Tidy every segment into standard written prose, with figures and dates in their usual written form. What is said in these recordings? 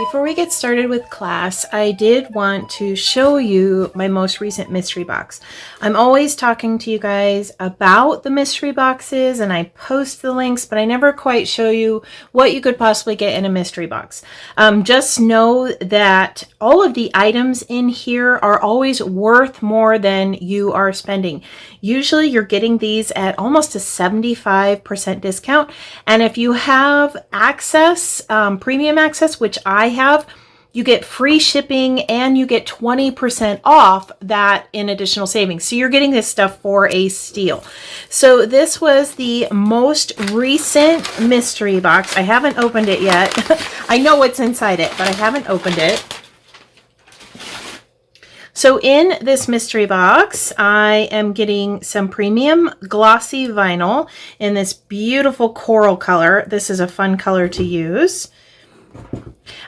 Before we get started with class, I did want to show you my most recent mystery box. I'm always talking to you guys about the mystery boxes and I post the links, but I never quite show you what you could possibly get in a mystery box. Just know that all of the items in here are always worth more than you are spending. Usually you're getting these at almost a 75% discount. And if you have access, premium access, which I have, you get free shipping and you get 20% off that in additional savings. So you're getting this stuff for a steal. So this was the most recent mystery box. I haven't opened it yet. I know what's inside it, but I haven't opened it. So in this mystery box, I am getting some premium glossy vinyl in this beautiful coral color. This is a fun color to use.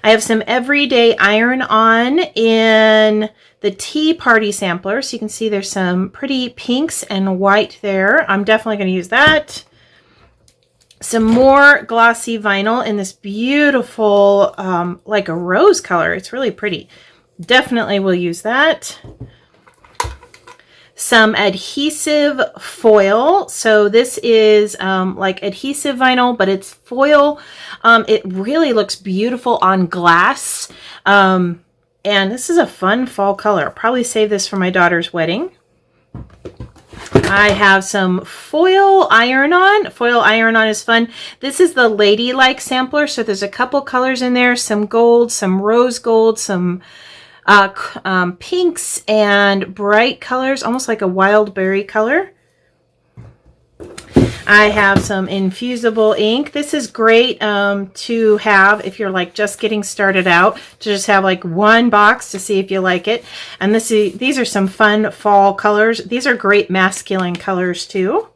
I have some everyday iron-on in the Tea Party sampler. So you can see there's some pretty pinks and white there. I'm definitely going to use that. Some more glossy vinyl in this beautiful, like a rose color. It's really pretty. Definitely will use that. Some adhesive foil. So this is like adhesive vinyl, but it's foil. It really looks beautiful on glass. And this is a fun fall color. I'll probably save this for my daughter's wedding. I have some foil iron-on. Foil iron-on is fun. This is the Ladylike sampler. So there's a couple colors in there. Some gold, some rose gold, some pinks and bright colors, almost like a wild berry color. I have some Infusible ink. This is great to have if you're like just getting started out, to just have like one box to see if you like it. And these are some fun fall colors. These are great masculine colors too.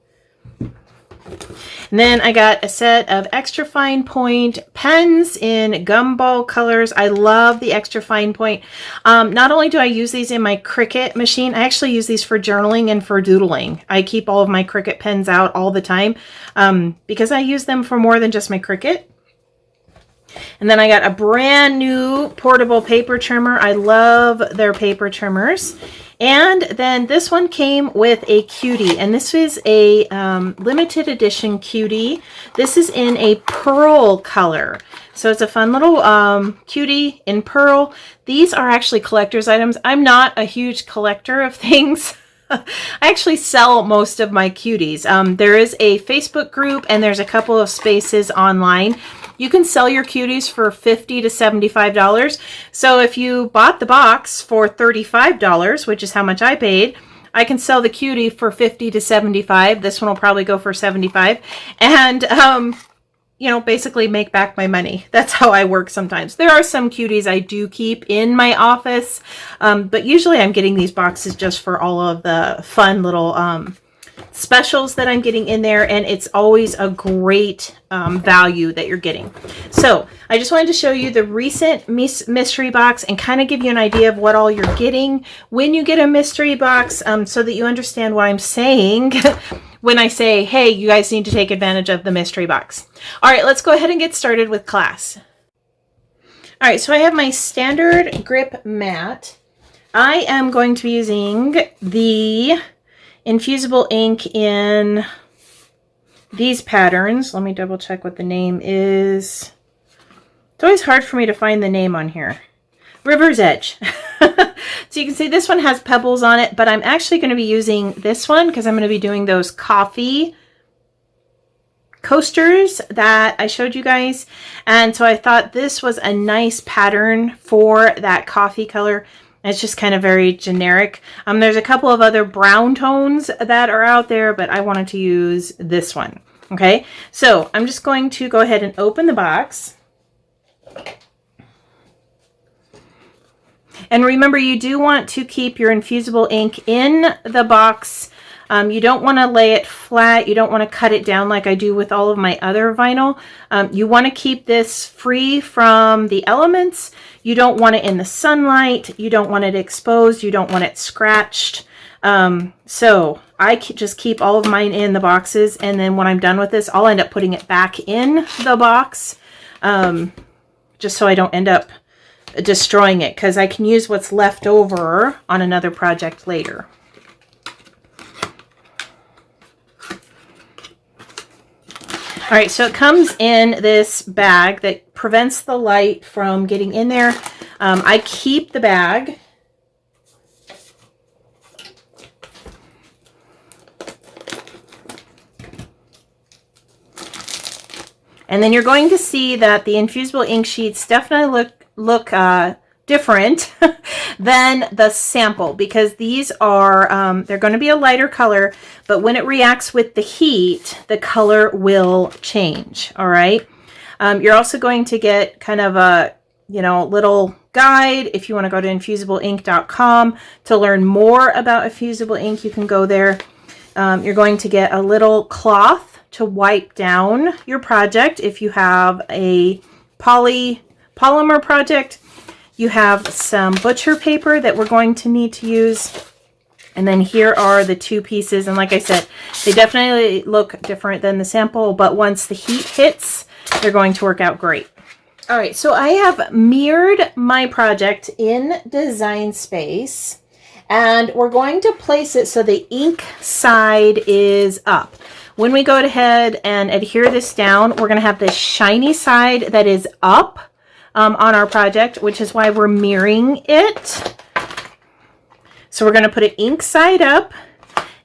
And then I got a set of extra fine point pens in gumball colors. I love the extra fine point. Not only do I use these in my Cricut machine, I actually use these for journaling and for doodling. I keep all of my Cricut pens out all the time because I use them for more than just my Cricut. And then I got a brand new portable paper trimmer. I love their paper trimmers. And then this one came with a cutie, and this is a limited edition cutie. This is in a pearl color. So it's a fun little cutie in pearl. These are actually collector's items. I'm not a huge collector of things. I actually sell most of my cuties. There is a Facebook group and there's a couple of spaces online. You can sell your cuties for $50 to $75. So if you bought the box for $35, which is how much I paid, I can sell the cutie for $50 to $75. This one will probably go for $75. And, you know, basically make back my money. That's how I work sometimes. There are some cuties I do keep in my office, but usually I'm getting these boxes just for all of the fun little specials that I'm getting in there, and it's always a great value that you're getting. So I just wanted to show you the recent mystery box and kind of give you an idea of what all you're getting when you get a mystery box, so that you understand what I'm saying when I say, hey, you guys need to take advantage of the mystery box. All right, let's go ahead and get started with class. All right, so I have my standard grip mat. I am going to be using the Infusible ink in these patterns. Let me double check what the name is. It's always hard for me to find the name on here. River's Edge. So you can see this one has pebbles on it, but I'm actually going to be using this one because I'm going to be doing those coffee coasters that I showed you guys. And so I thought this was a nice pattern for that coffee color. It's just kind of very generic. There's a couple of other brown tones that are out there, but I wanted to use this one. Okay, so I'm just going to go ahead and open the box. And remember, you do want to keep your Infusible ink in the box. You don't want to lay it flat. You don't want to cut it down like I do with all of my other vinyl. You want to keep this free from the elements. You don't want it in the sunlight. You don't want it exposed. You don't want it scratched. So I just keep all of mine in the boxes. And then when I'm done with this, I'll end up putting it back in the box. Just so I don't end up destroying it, because I can use what's left over on another project later. All right, so it comes in this bag that prevents the light from getting in there. I keep the bag. And then you're going to see that the Infusible ink sheets definitely look different than the sample, because these are, they're going to be a lighter color, but when it reacts with the heat, the color will change. All right. You're also going to get kind of a, little guide. If you want to go to infusibleinc.com to learn more about Infusible ink, you can go there. You're going to get a little cloth to wipe down your project. If you have a polymer project, you have some butcher paper that we're going to need to use. And then here are the two pieces. And like I said, they definitely look different than the sample, but once the heat hits, they're going to work out great. All right, so I have mirrored my project in Design Space, and we're going to place it so the ink side is up. When we go ahead and adhere this down, we're going to have this shiny side that is up on our project, which is why we're mirroring it. So we're going to put it ink side up.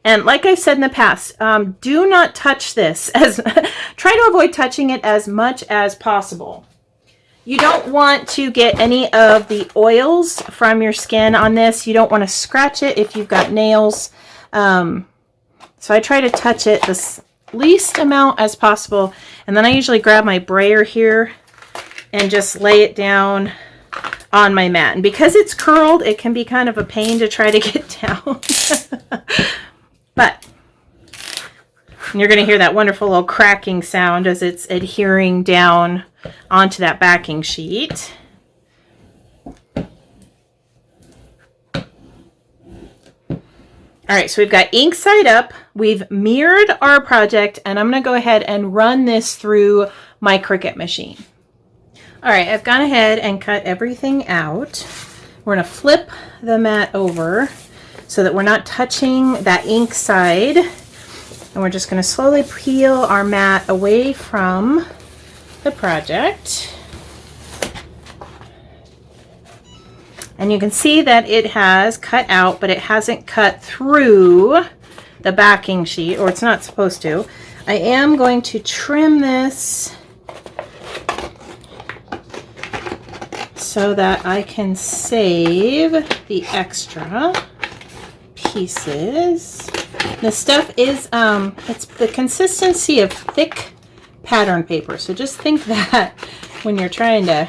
And like I've said in the past, do not touch this. Try to avoid touching it as much as possible. You don't want to get any of the oils from your skin on this. You don't want to scratch it if you've got nails. So I try to touch it the least amount as possible. And then I usually grab my brayer here and just lay it down on my mat. And because it's curled, it can be kind of a pain to try to get down. But you're going to hear that wonderful little cracking sound as it's adhering down onto that backing sheet. All right, so we've got ink side up, we've mirrored our project, and I'm going to go ahead and run this through my Cricut machine. All right, I've gone ahead and cut everything out. We're going to flip the mat over so that we're not touching that ink side. And we're just going to slowly peel our mat away from the project. And you can see that it has cut out, but it hasn't cut through the backing sheet, or it's not supposed to. I am going to trim this so that I can save the extra pieces. The stuff is, it's the consistency of thick pattern paper. So just think that when you're trying to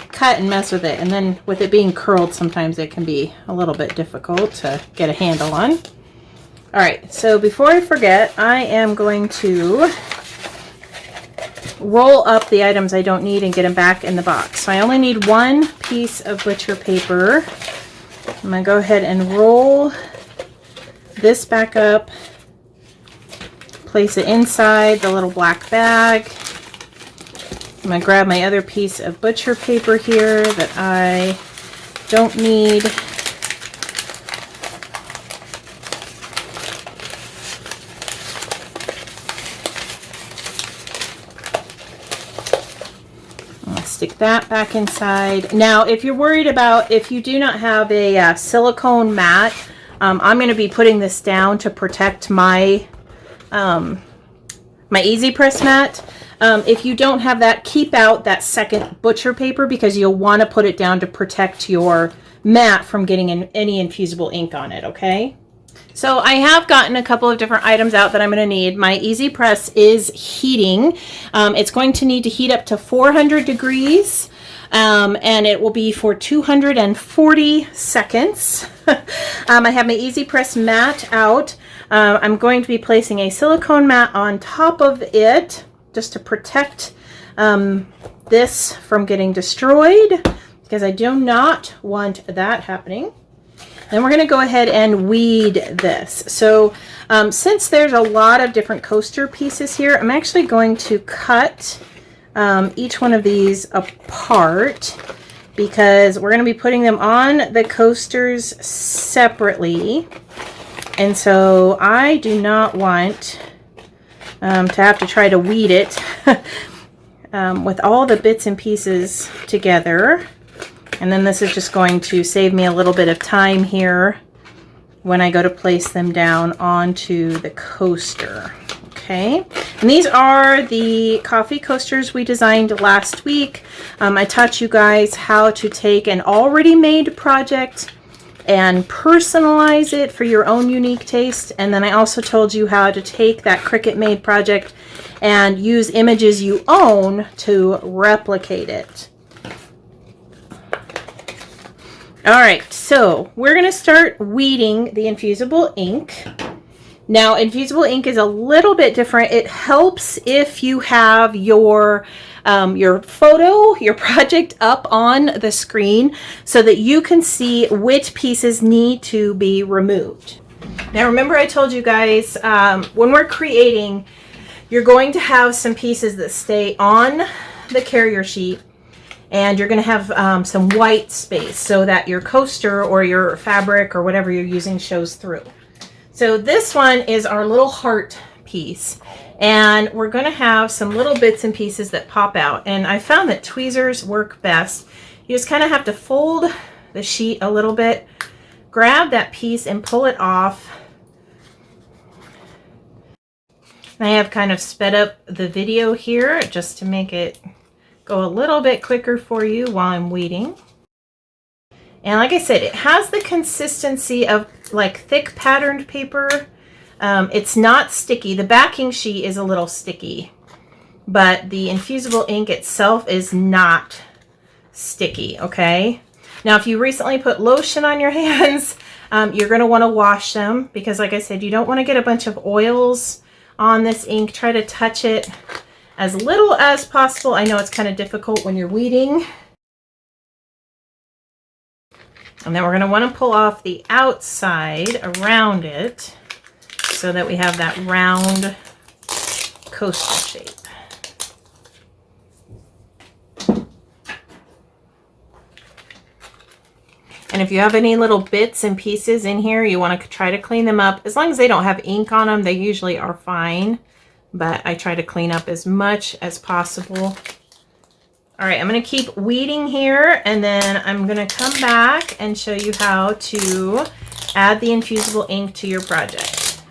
cut and mess with it, and then with it being curled, sometimes it can be a little bit difficult to get a handle on. All right, so before I forget, I am going to roll up the items I don't need and get them back in the box. So I only need one piece of butcher paper. I'm going to go ahead and roll this back up, place it inside the little black bag. I'm going to grab my other piece of butcher paper here that I don't need. I'll stick that back inside. Now, if you're worried about, if you do not have a silicone mat, I'm going to be putting this down to protect my my Easy Press mat. If you don't have that, keep out that second butcher paper, because you'll want to put it down to protect your mat from getting any infusible ink on it, okay? So I have gotten a couple of different items out that I'm going to need. My Easy Press is heating. It's going to need to heat up to 400 degrees, and it will be for 240 seconds. I have my Easy Press mat out. I'm going to be placing a silicone mat on top of it, just to protect this from getting destroyed, because I do not want that happening. Then we're going to go ahead and weed this. So since there's a lot of different coaster pieces here, I'm actually going to cut each one of these apart because we're going to be putting them on the coasters separately. And so I do not want to have to try to weed it with all the bits and pieces together. And then this is just going to save me a little bit of time here when I go to place them down onto the coaster. Okay, and these are the coffee coasters we designed last week. I taught you guys how to take an already made project and personalize it for your own unique taste. And then I also told you how to take that Cricut made project and use images you own to replicate it. All right, so we're going to start weeding the Infusible ink. Now, Infusible ink is a little bit different. It helps if you have your photo, your project up on the screen so that you can see which pieces need to be removed. Now, remember I told you guys when we're creating, you're going to have some pieces that stay on the carrier sheet, and you're going to have some white space so that your coaster or your fabric or whatever you're using shows through. So this one is our little heart piece, and we're going to have some little bits and pieces that pop out. And I found that tweezers work best. You just kind of have to fold the sheet a little bit, grab that piece and pull it off. I have kind of sped up the video here just to make it go a little bit quicker for you while I'm weeding. And like I said, it has the consistency of like thick patterned paper. It's not sticky. The backing sheet is a little sticky, but the Infusible ink itself is not sticky, okay? Now, if you recently put lotion on your hands, you're going to want to wash them because, like I said, you don't want to get a bunch of oils on this ink. Try to touch it as little as possible. I know it's kind of difficult when you're weeding. And then we're going to want to pull off the outside around it so that we have that round coaster shape. And if you have any little bits and pieces in here, you want to try to clean them up. As long as they don't have ink on them, they usually are fine. But I try to clean up as much as possible. All right, I'm going to keep weeding here, and then I'm going to come back and show you how to add the Infusible ink to your project.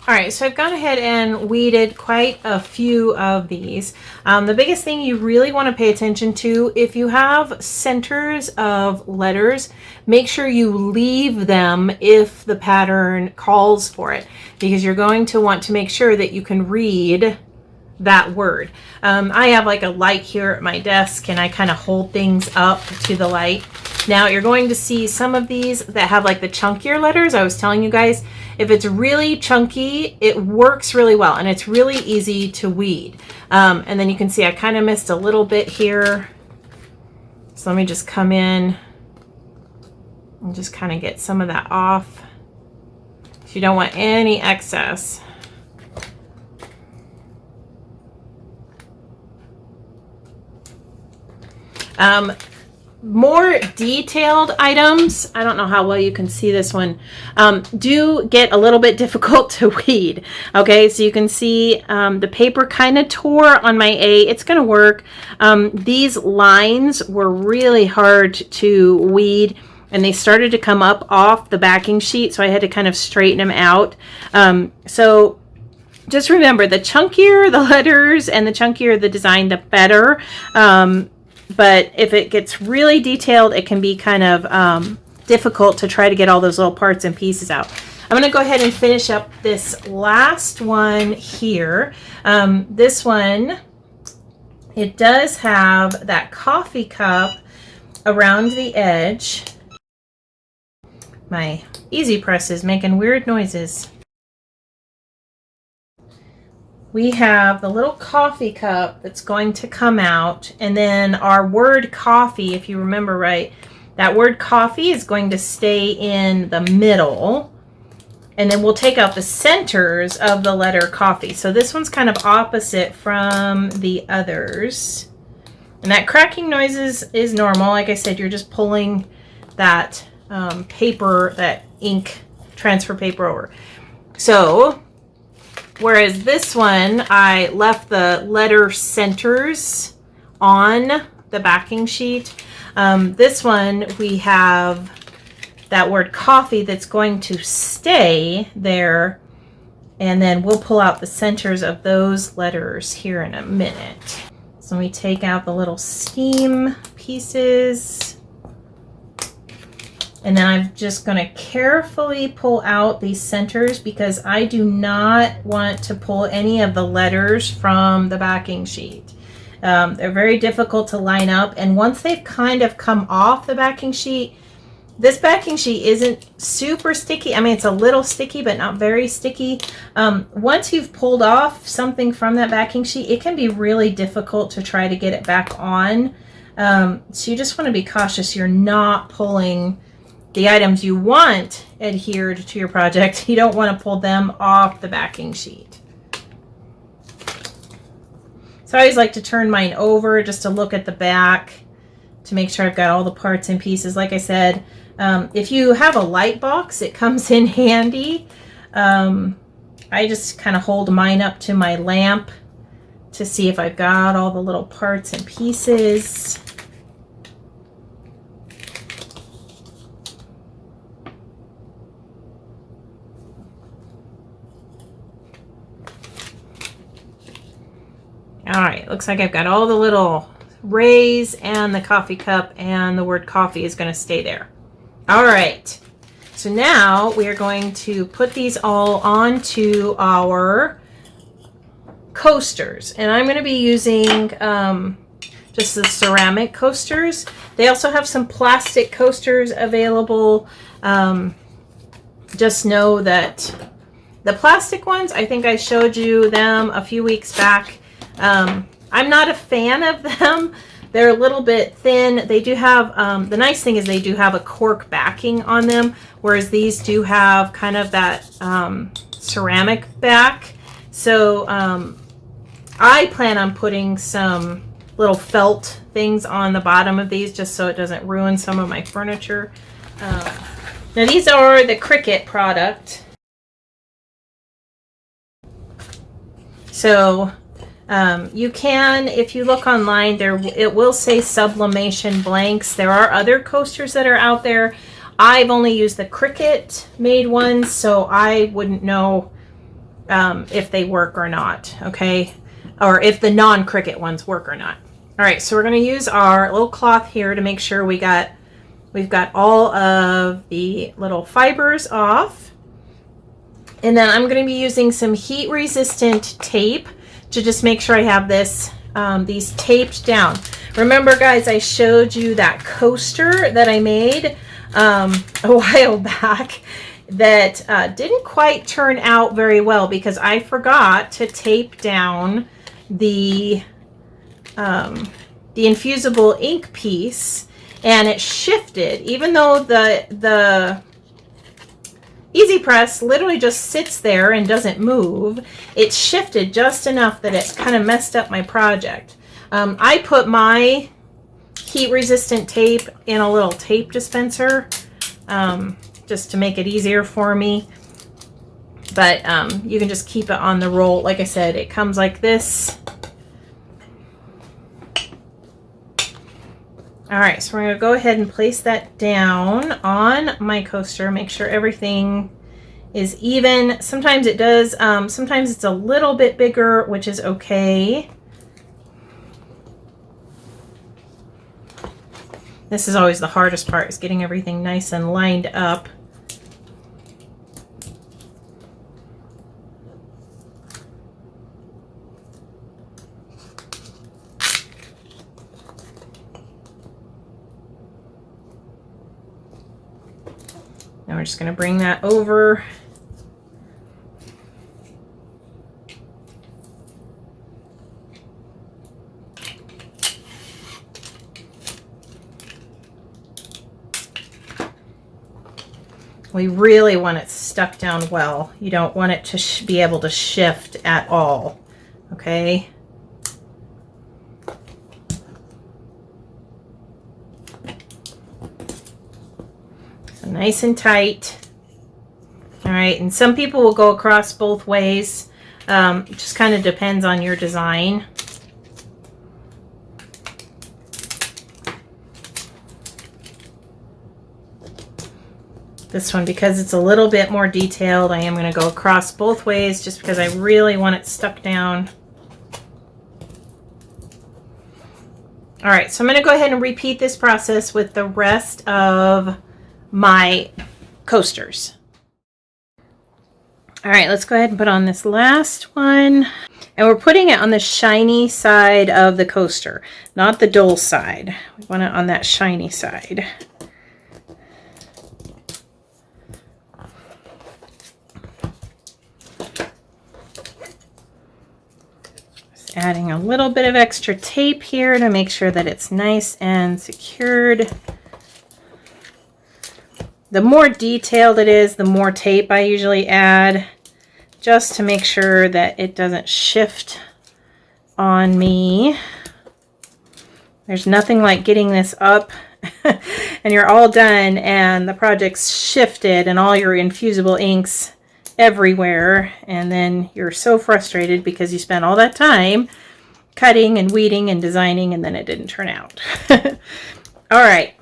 All right, so I've gone ahead and weeded quite a few of these. The biggest thing you really want to pay attention to, if you have centers of letters, make sure you leave them if the pattern calls for it, because you're going to want to make sure that you can read that word. I have like a light here at my desk, and I kind of hold things up to the light. Now you're going to see some of these that have like the chunkier letters. I was telling you guys, if it's really chunky, it works really well, and it's really easy to weed. And then you can see I kind of missed a little bit here. So let me just come in and just kind of get some of that off. So you don't want any excess. More detailed items, I don't know how well you can see this one, do get a little bit difficult to weed. Okay, so you can see the paper kind of tore on my A. It's going to work. These lines were really hard to weed, and they started to come up off the backing sheet, so I had to kind of straighten them out. So just remember, the chunkier the letters and the chunkier the design, the better. But if it gets really detailed, it can be kind of difficult to try to get all those little parts and pieces out. I'm going to go ahead and finish up this last one here. This one, it does have that coffee cup around the edge. My Easy Press is making weird noises. We have the little coffee cup that's going to come out, and then our word coffee, if you remember right, that word coffee is going to stay in the middle, and then we'll take out the centers of the letter coffee. So this one's kind of opposite from the others. And that cracking noise is normal. Like I said, you're just pulling that paper, that ink transfer paper over. So, whereas this one, I left the letter centers on the backing sheet. This one, we have that word coffee that's going to stay there. And then we'll pull out the centers of those letters here in a minute. So we take out the little steam pieces. And then I'm just going to carefully pull out these centers because I do not want to pull any of the letters from the backing sheet. They're very difficult to line up. And once they've kind of come off the backing sheet, this backing sheet isn't super sticky. I mean, it's a little sticky, but not very sticky. Once you've pulled off something from that backing sheet, it can be really difficult to try to get it back on. So you just want to be cautious. You're not pulling the items you want adhered to your project. You don't want to pull them off the backing sheet. So I always like to turn mine over just to look at the back to make sure I've got all the parts and pieces. Like I said, if you have a light box, it comes in handy. I just kind of hold mine up to my lamp to see if I've got all the little parts and pieces. All right, looks like I've got all the little rays and the coffee cup, and the word coffee is going to stay there. All right, so now we are going to put these all onto our coasters, and I'm going to be using just the ceramic coasters. They also have some plastic coasters available. Just know that the plastic ones, I think I showed you them a few weeks back. I'm not a fan of them. They're a little bit thin. They do have, the nice thing is they do have a cork backing on them, whereas these do have kind of that ceramic back. So I plan on putting some little felt things on the bottom of these just so it doesn't ruin some of my furniture. Now these are the Cricut product. So you can, if you look online, it will say sublimation blanks. There are other coasters that are out there. I've only used the Cricut made ones, so I wouldn't know if they work or not, okay? Or if the non-Cricut ones work or not. All right, so we're going to use our little cloth here to make sure we've got all of the little fibers off. And then I'm going to be using some heat-resistant tape to just make sure I have these taped down. Remember, guys, I showed you that coaster that I made a while back that didn't quite turn out very well because I forgot to tape down the infusible ink piece, and it shifted. Even though the Easy Press literally just sits there and doesn't move, it shifted just enough that it kind of messed up my project. I put my heat-resistant tape in a little tape dispenser just to make it easier for me. But you can just keep it on the roll. Like I said, it comes like this. All right, so we're going to go ahead and place that down on my coaster. Make sure everything is even. Sometimes it does. Sometimes it's a little bit bigger, which is okay. This is always the hardest part, is getting everything nice and lined up. Now we're just going to bring that over. We really want it stuck down well. You don't want it to be able to shift at all, okay? So nice and tight. All right, and some people will go across both ways. It just kind of depends on your design. This one, because it's a little bit more detailed, I am going to go across both ways just because I really want it stuck down. All right, so I'm going to go ahead and repeat this process with the rest of my coasters. All right, let's go ahead and put on this last one. And we're putting it on the shiny side of the coaster, not the dull side. We want it on that shiny side. Just adding a little bit of extra tape here to make sure that it's nice and secured. The more detailed it is, the more tape I usually add, just to make sure that it doesn't shift on me. There's nothing like getting this up and you're all done and the project's shifted and all your infusible inks everywhere, and then you're so frustrated because you spent all that time cutting and weeding and designing and then it didn't turn out. All right.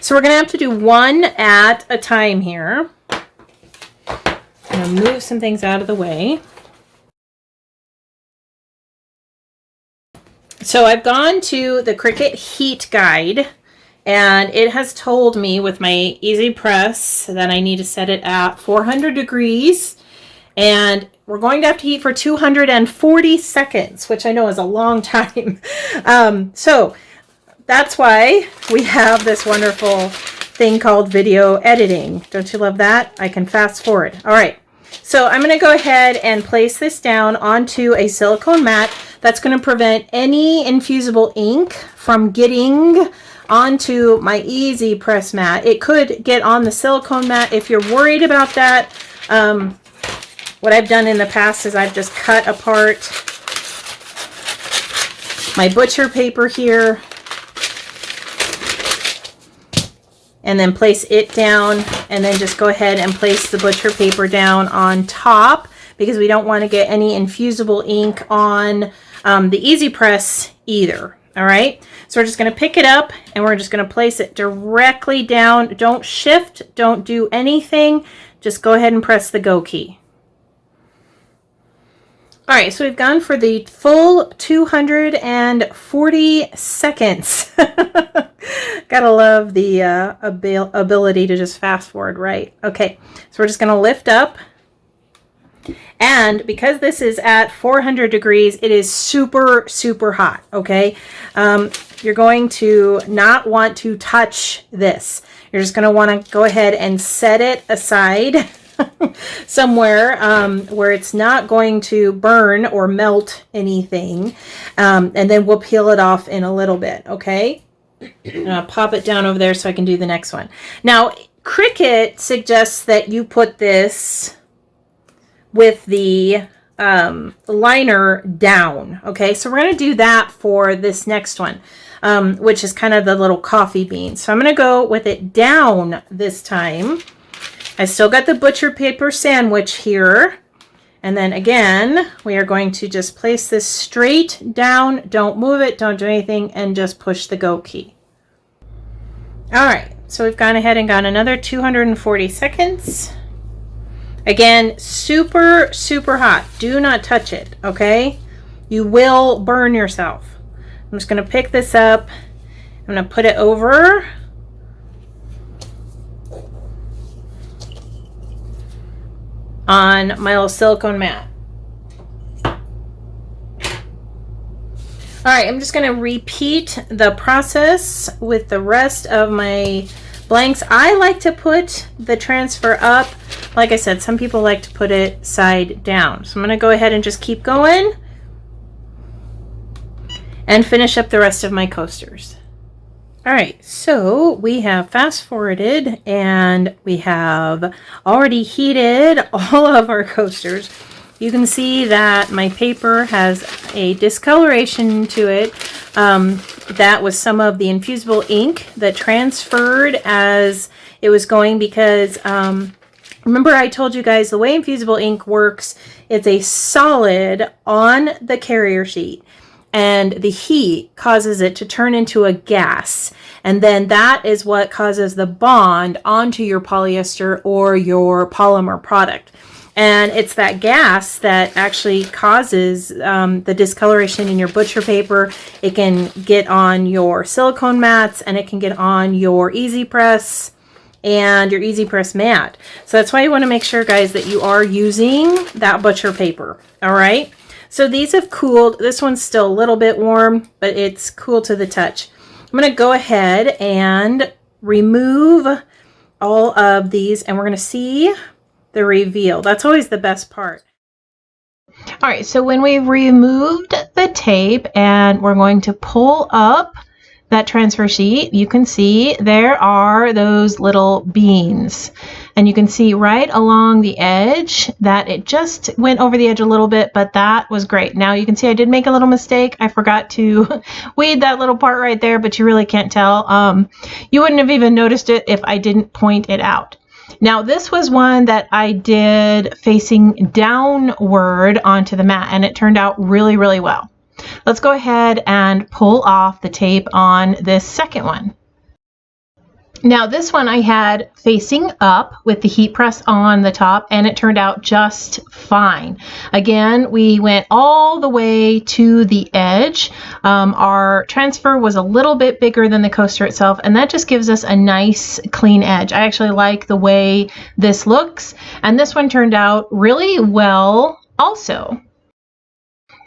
So we're going to have to do one at a time here. I'm going to move some things out of the way. So I've gone to the Cricut heat guide, and it has told me with my easy press that I need to set it at 400 degrees, and we're going to have to heat for 240 seconds, which I know is a long time. So that's why we have this wonderful thing called video editing. Don't you love that? I can fast forward. All right. So I'm going to go ahead and place this down onto a silicone mat. That's going to prevent any infusible ink from getting onto my easy press mat. It could get on the silicone mat if you're worried about that. What I've done in the past is I've just cut apart my butcher paper here and then place it down, and then just go ahead and place the butcher paper down on top because we don't want to get any infusible ink on the easy press either. All right, so we're just going to pick it up and we're just going to place it directly down. Don't shift, don't do anything, just go ahead and press the go key. All right, so we've gone for the full 240 seconds. Gotta love the ability to just fast forward, right? Okay, so we're just gonna lift up. And because this is at 400 degrees, it is super, super hot, okay? You're going to not want to touch this. You're just gonna wanna go ahead and set it aside somewhere where it's not going to burn or melt anything. And then we'll peel it off in a little bit, okay? I'll pop it down over there so I can do the next one. Now, Cricut suggests that you put this with the liner down, okay? So we're going to do that for this next one, which is kind of the little coffee bean. So I'm going to go with it down this time. I still got the butcher paper sandwich here. And then again, we are going to just place this straight down. Don't move it, don't do anything, and just push the go key. All right, so we've gone ahead and got another 240 seconds. Again, super, super hot. Do not touch it, okay? You will burn yourself. I'm just going to pick this up. I'm going to put it over. On my little silicone mat. All right, I'm just going to repeat the process with the rest of my blanks. I like to put the transfer up. Like I said, some people like to put it side down. So I'm going to go ahead and just keep going and finish up the rest of my coasters. All right, so we have fast forwarded and we have already heated all of our coasters. You can see that my paper has a discoloration to it. that was some of the Infusible ink that transferred as it was going, because remember I told you guys the way Infusible ink works, it's a solid on the carrier sheet, and the heat causes it to turn into a gas, and then that is what causes the bond onto your polyester or your polymer product. And it's that gas that actually causes the discoloration in your butcher paper. It can get on your silicone mats, and it can get on your Easy Press and your Easy Press mat. So that's why you want to make sure, guys, that you are using that butcher paper. All right. So these have cooled. This one's still a little bit warm, but it's cool to the touch. I'm going to go ahead and remove all of these, and we're going to see the reveal. That's always the best part. All right, so when we've removed the tape and we're going to pull up that transfer sheet, you can see there are those little beans, and you can see right along the edge that it just went over the edge a little bit, but that was great. Now you can see I did make a little mistake. I forgot to weed that little part right there, but you really can't tell. You wouldn't have even noticed it if I didn't point it out. Now this was one that I did facing downward onto the mat, and it turned out really, really well. Let's go ahead and pull off the tape on this second one. Now this one I had facing up with the heat press on the top, and it turned out just fine. Again, we went all the way to the edge. Our transfer was a little bit bigger than the coaster itself, and that just gives us a nice clean edge. I actually like the way this looks, and this one turned out really well also.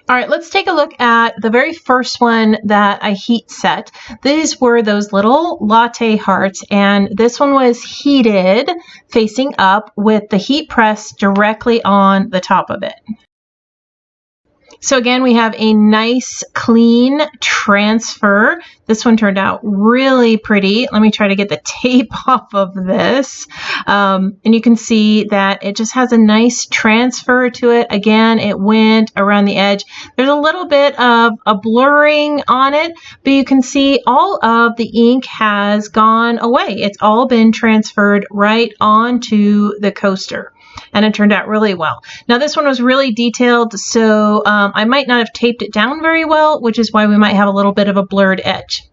All right, let's take a look at the very first one that I heat set. These were those little latte hearts, and this one was heated facing up with the heat press directly on the top of it. So again, we have a nice clean transfer. This one turned out really pretty. Let me try to get the tape off of this. And you can see that it just has a nice transfer to it. Again, it went around the edge. There's a little bit of a blurring on it, but you can see all of the ink has gone away. It's all been transferred right onto the coaster, and it turned out really well. Now this one was really detailed, so I might not have taped it down very well, which is why we might have a little bit of a blurred edge.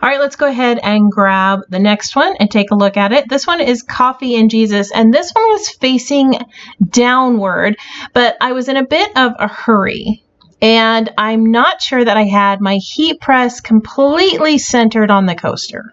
All right, let's go ahead and grab the next one and take a look at it. This one is Coffee and Jesus, and this one was facing downward, but I was in a bit of a hurry, and I'm not sure that I had my heat press completely centered on the coaster.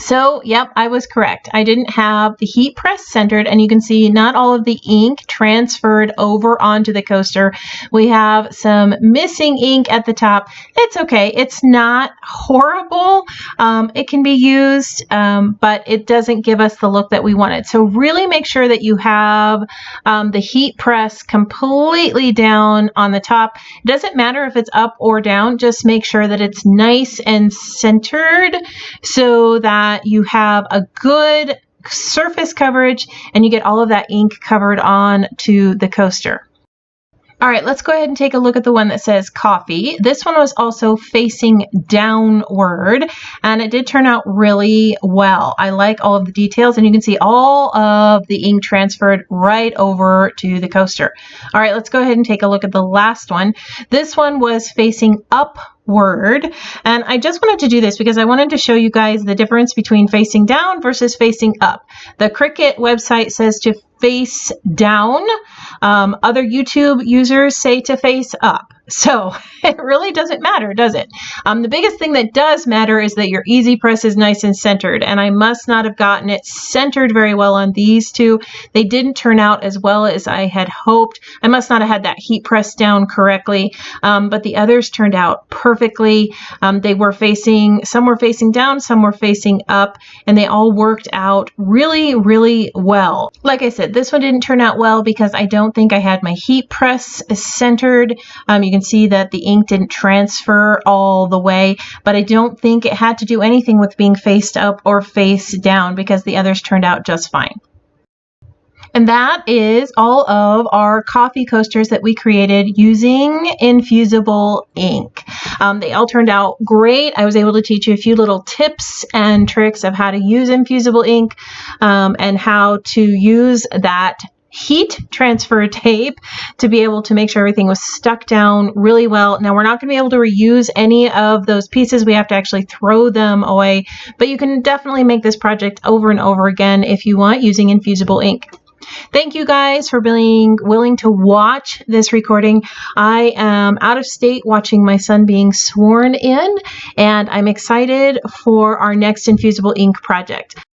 So, yep, I was correct. I didn't have the heat press centered, and you can see not all of the ink transferred over onto the coaster. We have some missing ink at the top. It's okay. It's not horrible. It can be used, but it doesn't give us the look that we wanted. So really make sure that you have the heat press completely down on the top. It doesn't matter if it's up or down. Just make sure that it's nice and centered so that you have a good surface coverage and you get all of that ink covered on to the coaster. All right, let's go ahead and take a look at the one that says Coffee. This one was also facing downward, and it did turn out really well. I like all of the details, and you can see all of the ink transferred right over to the coaster. All right, let's go ahead and take a look at the last one. This one was facing upward, and I just wanted to do this because I wanted to show you guys the difference between facing down versus facing up. The Cricut website says to face down. Other YouTube users say to face up. So it really doesn't matter, does it? The biggest thing that does matter is that your Easy Press is nice and centered, and I must not have gotten it centered very well on these two. They didn't turn out as well as I had hoped. I must not have had that heat press down correctly, but the others turned out perfectly. They were facing, some were facing down, some were facing up, and they all worked out really, really well. Like I said, this one didn't turn out well because I don't think I had my heat press centered. You can see that the ink didn't transfer all the way, but I don't think it had to do anything with being faced up or face down because the others turned out just fine. And that is all of our coffee coasters that we created using Infusible ink. They all turned out great. I was able to teach you a few little tips and tricks of how to use Infusible ink and how to use that heat transfer tape to be able to make sure everything was stuck down really well. Now, we're not going to be able to reuse any of those pieces. We have to actually throw them away, but you can definitely make this project over and over again if you want using Infusible ink. Thank you guys for being willing to watch this recording. I am out of state watching my son being sworn in, and I'm excited for our next Infusible ink project.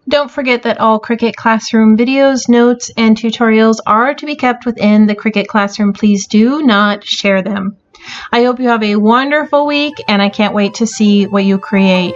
Don't forget that all Cricut Classroom videos, notes, and tutorials are to be kept within the Cricut Classroom. Please do not share them. I hope you have a wonderful week, and I can't wait to see what you create.